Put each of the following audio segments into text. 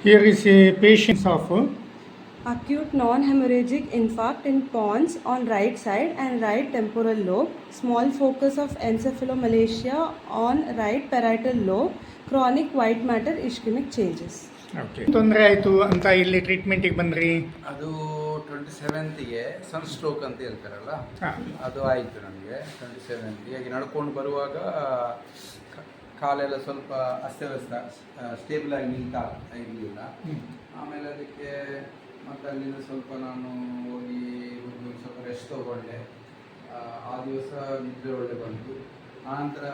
Here is a patient of Acute non-hemorrhagic infarct in pons on right side and right temporal lobe, small focus of encephalomalacia on right parietal lobe, chronic white matter ischemic changes. Okay ತೊಂದರೆ ಆಯಿತು ಅಂತ ಇಲ್ಲಿ ಟ್ರೀಟ್ಮೆಂಟಿಗೆ ಬಂದ್ರಿ. ಅದು 27ಗೆ ಸನ್ stroke ಅಂತ ಹೇಳ್ತಾರಲ್ಲ, ಅದು ಆಯಿತು ನನಗೆ 27ಗೆ. ಹಾಗೆ ನಡ್ಕೊಂಡು ಬರುವಾಗ ಕಾಲೆಲ್ಲ ಸ್ವಲ್ಪ ಅಸ್ತವ್ಯಸ್ತ, ಸ್ಟೇಬಲ್ ಆಗಿ ನಿಲ್ತಾ ಇರಲಿಲ್ಲ. ಆಮೇಲೆ ಅದಕ್ಕೆ ಮತ್ತು ಅಲ್ಲಿಂದ ಸ್ವಲ್ಪ ನಾನು ಹೋಗಿ ಸ್ವಲ್ಪ ರೆಸ್ಟ್ ತೊಗೊಂಡೆ. ಆ ದಿವಸ ನಿದ್ರೆ ಒಳ್ಳೆ ಬಂತು. ಆನಂತರ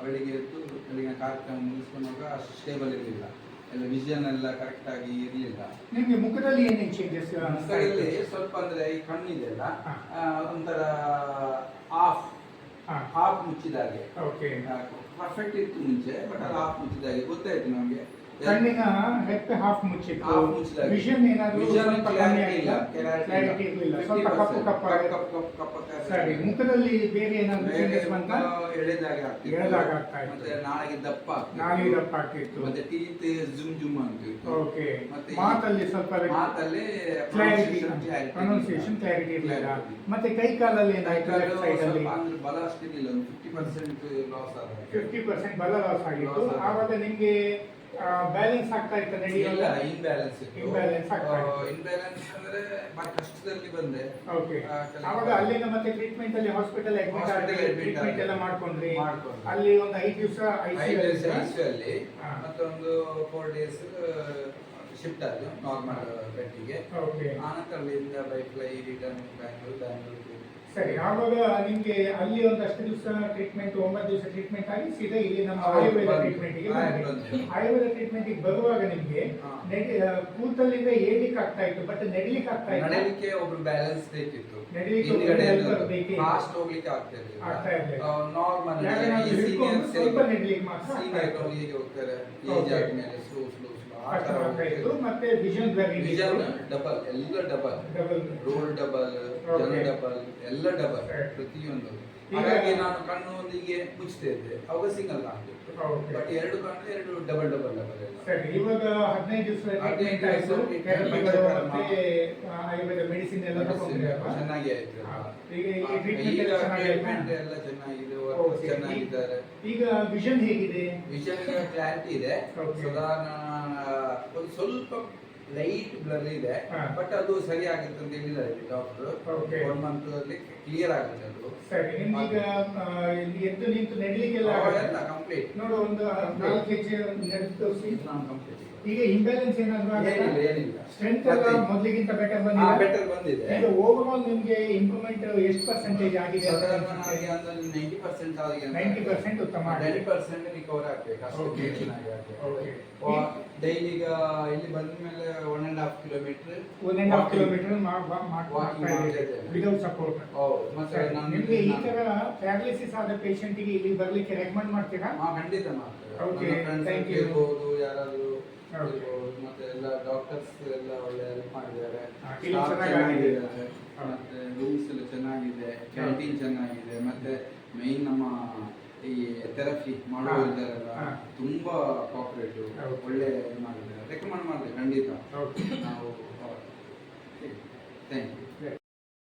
ಬೆಳಿಗ್ಗೆ ಎದ್ದು ಬೆಳಿಗ್ಗೆ ಕಾರ್ಯಕ್ರಮ ಮುಗಿಸ್ಕೊಂಡಾಗ ಅಷ್ಟು ಸ್ಟೇಬಲ್ ಇರಲಿಲ್ಲ, ಎಲ್ಲ ವಿಷನ್ ಎಲ್ಲ ಕರೆಕ್ಟಾಗಿ ಇರಲಿಲ್ಲ. ನಿಮಗೆ ಮುಖದಲ್ಲಿ ಏನೇನು ಚೇಂಜಸ್? ಮುಖದಲ್ಲಿ ಸ್ವಲ್ಪ ಅಂದರೆ ಈ ಕಣ್ಣಿದೆಲ್ಲ ಒಂಥರ ಹಾಫ್ ಮುಚ್ಚಿದಾಗೆ. ಓಕೆ, ಪರ್ಫೆಕ್ಟ್ ಇತ್ತು ಮುಂಚೆ, ಬಟ್ ಅದು ಹಾಫ್ ಮುಚ್ಚಿದಾಗೆ ಗೊತ್ತಾಯ್ತು ನಮಗೆ. ಕಣ್ಣಿನ ರೆಪ್ಪೆ ಹಾಫ್ ಮುಚ್ಚಿತ್ತು. ವಿಷನ್ ಏನಾದರೂ ಕ್ಲಾರಿಟಿ ಇರಲಿಲ್ಲ, ಸ್ವಲ್ಪ ಕಪ್ಪು ಕಪ್ಪ. ಸರಿ, ಮುಖದಲ್ಲಿ ಬೇರೆ ಏನಾದರೂ ಚೇಂಜಸ್ ಬಂತ? ಎಳೆದಾಗ ಆಗ್ತಾ ಇತ್ತು, ಮತ್ತೆ ನಾಳೆಗೆ ದಪ್ಪ ಆಗ್ತಿತ್ತು, ಮತ್ತೆ ಟೀತ್ ಜುಮ್ ಅಂತಿತ್ತು. ಓಕೆ, ಮತ್ತೆ ಮಾತಲ್ಲಿ ಸ್ವಲ್ಪ ಪ್ರೊನೌನ್ಸಿಯೇಷನ್ ಕ್ಲಾರಿಟಿ ಇರಲಿಲ್ಲ. ಮತ್ತೆ ಕೈ ಕಾಲಲ್ಲಿ ಏನಾಯ್ತು? ಬಲ ಅಷ್ಟಿರಲಿಲ್ಲ, 50% ಲಾಸ್ ಆದ. 50% ಬಲ ಲಾಸ್ ಆಗಿತ್ತು. ಆವಾಗ ನಿಮಗೆ ಬ್ಯಾಲೆನ್ಸ್ ಆಗ್ತಾ ಇತ್ತು, ನಡೆಯಲ್ಲ? ಇನ್ಬ್ಯಾಲೆನ್ಸ್ ಆಗ್ತಾ ಇತ್ತು. ಇನ್ಬ್ಯಾಲೆನ್ಸ್ ಅಂದ್ರೆ ಬಹಳ ಕಷ್ಟದಲ್ಲಿ ಬಂದೆ. ಓಕೆ, ಆವಾಗ ಅಲ್ಲಿಂದ ಮತ್ತೆ ಟ್ರೀಟ್ಮೆಂಟ್ ಅಲ್ಲಿ ಹಾಸ್ಪಿಟಲ್ ಅಡ್ಮಿಟ್ ಆಗಿ ಟ್ರೀಟ್ಮೆಂಟ್ ಎಲ್ಲ ಮಾಡ್ಕೊಂಡ್ರಿ. ಅಲ್ಲಿ ಒಂದು 5 ದಿವಸ ಐಸಿಯು ಅಲ್ಲಿ, ಮತ್ತೊಂದು 4 days ಶಿಫ್ಟ್ ಆದ ನಾರ್ಮಲ್ ಬೆಡ್ಗೆ. ಆನಂತರ ಅಲ್ಲಿಂದ ಬೈ ಫ್ಲೈ ರಿಟರ್ನ್ ಬ್ಯಾಂಗ್ಳೂರ್. ಸರಿ, ಆವಾಗ ನಿಮ್ಗೆ ಅಲ್ಲಿ ಒಂದಷ್ಟು ದಿವಸ ಟ್ರೀಟ್ಮೆಂಟ್, 9 ದಿವಸ ಟ್ರೀಟ್ಮೆಂಟ್ ಆಗಿ ಸೀದಾ ಇಲ್ಲಿ ನಮ್ಮ ಆಯುರ್ವೇದ ಟ್ರೀಟ್ಮೆಂಟ್ಗೆ ಬಂದ್ರಿ. ಆಯುರ್ವೇದ ಟ್ರೀಟ್ಮೆಂಟ್ಗೆ ಬರುವಾಗ ನಿಮ್ಗೆ ಕೂತಲ್ಲಿಂದ ಏಳಿಕ್ ಆಗ್ತಾ ಇತ್ತು, ಬಟ್ ನಡಿಲಿಕ್ಕೆ ಆಗ್ತಾ ಇತ್ತು. ನಡಿಲಿಕ್ಕೆ ಒಬ್ರು ಬ್ಯಾಲೆನ್ಸ್ ಬೇಕಿತ್ತು, ಫಾಸ್ಟ್ ಹೋಗ್ಲಿಕ್ಕೆ ಆಗ್ತಾ ಇರಲಿಲ್ಲ. ನಾರ್ಮಲ್ ಸ್ವಲ್ಪ ನಡಿಲಿಕ್ಕೆ ಮಾತ್ರ ಸೀನಿಯರ್ ಹೋಗ್ತಾರೆ, ಏಜ್ ಆದ್ಮೇಲೆ ಸ್ಲೋ ಮತ್ತೆ ವಿಷನ್ ಡಬಲ್, ಎಲ್ಲ ಡಬಲ್, ರೋಲ್ ಡಬಲ್, ಜನ ಡಬಲ್, ಎಲ್ಲ ಡಬಲ್, ಪ್ರತಿಯೊಂದು. ಹಾಗಾಗಿ ನಾನು ಕಣ್ಣು ಒಂದಿಗೆ ಮುಚ್ತಾ ಇದ್ದೆ, ಅವಾಗ ಸಿಂಗಲ್ ಆಗ್ತಿತ್ತು. ಬಟ್ 2 ಕಣ್ಣು 2 ಡಬಲ್ ಎಲ್ಲ. ಸರಿ, ಇವಾಗ 15 ದಿವಸ ಆಯುರ್ವೇದ ಮೆಡಿಸಿನ್ ಎಲ್ಲ ಚೆನ್ನಾಗಿ ಆಯ್ತು. ಟ್ರೀಟ್ಮೆಂಟ್ ಎಲ್ಲ ಚೆನ್ನಾಗಿದೆ, ಚೆನ್ನಾಗಿದ್ದಾರೆ. ಈಗ ವಿಷನ್ ಹೇಗಿದೆ? ವಿಷನ್ ಕ್ಲಾರಿಟಿ ಇದೆ, ಸಾಧಾರಣ ಒಂದು ಸ್ವಲ್ಪ ಲೈಟ್ ಬ್ಲರ್ ಇದೆ, ಬಟ್ ಅದು ಸರಿ ಆಗುತ್ತೆ ಅಂತ ಹೇಳಿದ್ದಾರೆ ಡಾಕ್ಟರ್. 1 month ಅಲ್ಲಿ ಕ್ಲಿಯರ್ ಆಗುತ್ತೆ ಅದು. ಸರಿ, ನಿಮ್ಗೀಗ ಎದ್ದು ನಿಂತು ನಡಿಲಿಕ್ಕೆಲ್ಲ ಕಂಪ್ಲೀಟ್ ನೋಡು, ಒಂದು 4 ಹೆಜ್ಜೆ ನಡೆದು ತೋರಿಸಿ. ನಾನು ಕಂಪ್ಲೀಟ್. ಈಗ ಇಂಬ್ಯಾಲೆನ್ಸ್ ಏನಾದ್ರು ಏನಿಲ್ಲ, ಸ್ಟ್ರೆಂತ್ ಎಲ್ಲ ಮೊದಲಿಗಿಂತ ಬೆಟರ್ ಬಂದಿದೆ. ಈಗ ಓವರಾಲ್ ನಿಮಗೆ ಇಂಪ್ರೂವ್ಮೆಂಟ್ ಎಷ್ಟು ಪರ್ಸೆಂಟೇಜ್ ಆಗಿದೆ? 90% ಆಗಿದೆ. 90% ಉತ್ತಮ, 90% ರಿಕವರ್ ಆಗ್ಬೇಕು, ಅಷ್ಟು ಚೆನ್ನಾಗಿ ಆಗ್ತದೆ. ಡೈಲಿ ಈಗ ಇಲ್ಲಿ ಬಂದ ಮೇಲೆ 1.5 ಕಿಲೋಮೀಟರ್ ವಿದೌಟ್ ಸಪೋರ್ಟ್. ನಿಮಗೆ ಈ ತರ ಪ್ಯಾರಾಲಿಸಿಸ್ ಆದ ಪೇಷಂಟ್ ಗೆ ಇಲ್ಲಿ ಬರ್ಲಿಕ್ಕೆ ರೆಕಮೆಂಡ್ ಮಾಡ್ತೀರಾ? ಖಂಡಿತ ಮಾಡ್ತಾರೆ. ಯಾರಾದ್ರೂ ಮತ್ತೆ ಎಲ್ಲ ಡಾಕ್ಟರ್ಸ್ ಎಲ್ಲ ಒಳ್ಳೆ ಹೆಲ್ಪ್ ಮಾಡಿದ್ದಾರೆ. ಮತ್ತೆ ರೂಮ್ಸ್ ಎಲ್ಲ ಚೆನ್ನಾಗಿದೆ, ಕ್ಯಾಂಟೀನ್ ಚೆನ್ನಾಗಿದೆ, ಮತ್ತೆ ಮೈನ್ ನಮ್ಮ ಈ ಥೆರಪಿ ಮಾಡೋರಿದ್ದಾರಲ್ಲ ತುಂಬಾ ಕೋಆಪರೇಟಿವ್, ಒಳ್ಳೆ ಮಾಡಿದ್ದಾರೆ. ರೆಕಮೆಂಡ್ ಮಾಡಿದೆ ಖಂಡಿತ ನಾವು. Thank you.